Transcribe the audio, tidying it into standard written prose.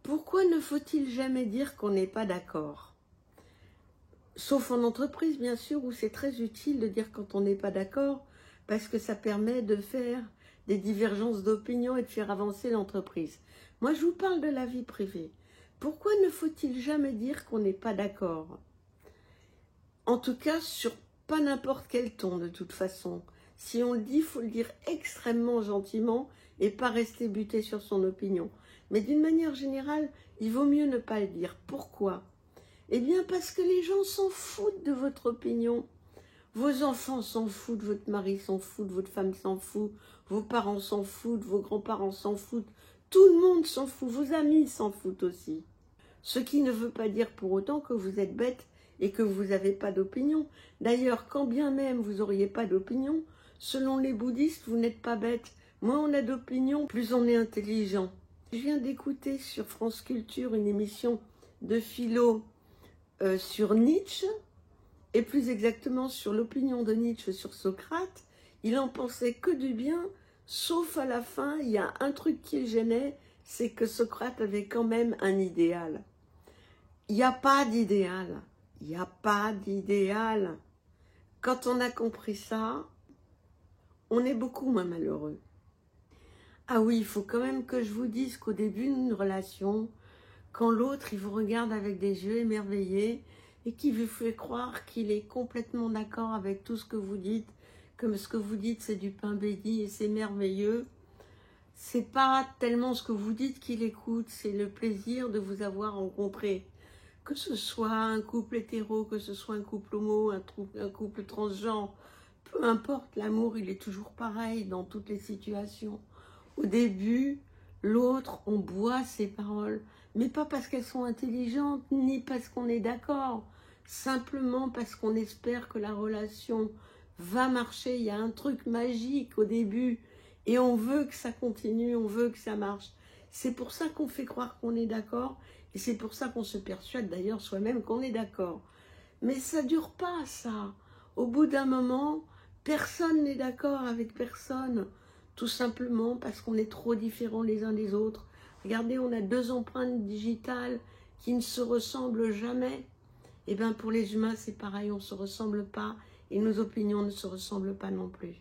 Pourquoi ne faut-il jamais dire qu'on n'est pas d'accord? Sauf en entreprise, bien sûr, où c'est très utile de dire quand on n'est pas d'accord, parce que ça permet de faire des divergences d'opinion et de faire avancer l'entreprise. Moi, je vous parle de la vie privée. Pourquoi ne faut-il jamais dire qu'on n'est pas d'accord? En tout cas, sur pas n'importe quel ton, de toute façon. Si on le dit, il faut le dire extrêmement gentiment et pas rester buté sur son opinion. Mais d'une manière générale, il vaut mieux ne pas le dire. Pourquoi? Eh bien, parce que les gens s'en foutent de votre opinion. Vos enfants s'en foutent, votre mari s'en fout, votre femme s'en fout, vos parents s'en foutent, vos grands-parents s'en foutent. Tout le monde s'en fout, vos amis s'en foutent aussi. Ce qui ne veut pas dire pour autant que vous êtes bête et que vous n'avez pas d'opinion. D'ailleurs, quand bien même vous n'auriez pas d'opinion, selon les bouddhistes, vous n'êtes pas bête. Moins on a d'opinion, plus on est intelligent. Je viens d'écouter sur France Culture une émission de philo sur Nietzsche, et plus exactement sur l'opinion de Nietzsche sur Socrate. Il en pensait que du bien, sauf à la fin, il y a un truc qui le gênait, c'est que Socrate avait quand même un idéal. Il n'y a pas d'idéal. Il n'y a pas d'idéal. Quand on a compris ça, on est beaucoup moins malheureux. Ah oui, il faut quand même que je vous dise qu'au début d'une relation, quand l'autre, il vous regarde avec des yeux émerveillés et qui vous fait croire qu'il est complètement d'accord avec tout ce que vous dites, comme ce que vous dites c'est du pain béni et c'est merveilleux, c'est pas tellement ce que vous dites qu'il écoute, c'est le plaisir de vous avoir rencontré. Que ce soit un couple hétéro, que ce soit un couple homo, un couple transgenre, peu importe, l'amour il est toujours pareil dans toutes les situations. Au début, l'autre, on boit ses paroles, mais pas parce qu'elles sont intelligentes, ni parce qu'on est d'accord, simplement parce qu'on espère que la relation va marcher. Il y a un truc magique au début, et on veut que ça continue, on veut que ça marche. C'est pour ça qu'on fait croire qu'on est d'accord, et c'est pour ça qu'on se persuade d'ailleurs soi-même qu'on est d'accord. Mais ça ne dure pas, ça. Au bout d'un moment, personne n'est d'accord avec personne. Tout simplement parce qu'on est trop différents les uns des autres. Regardez, on a 2 empreintes digitales qui ne se ressemblent jamais. Et bien pour les humains, c'est pareil, on ne se ressemble pas et nos opinions ne se ressemblent pas non plus.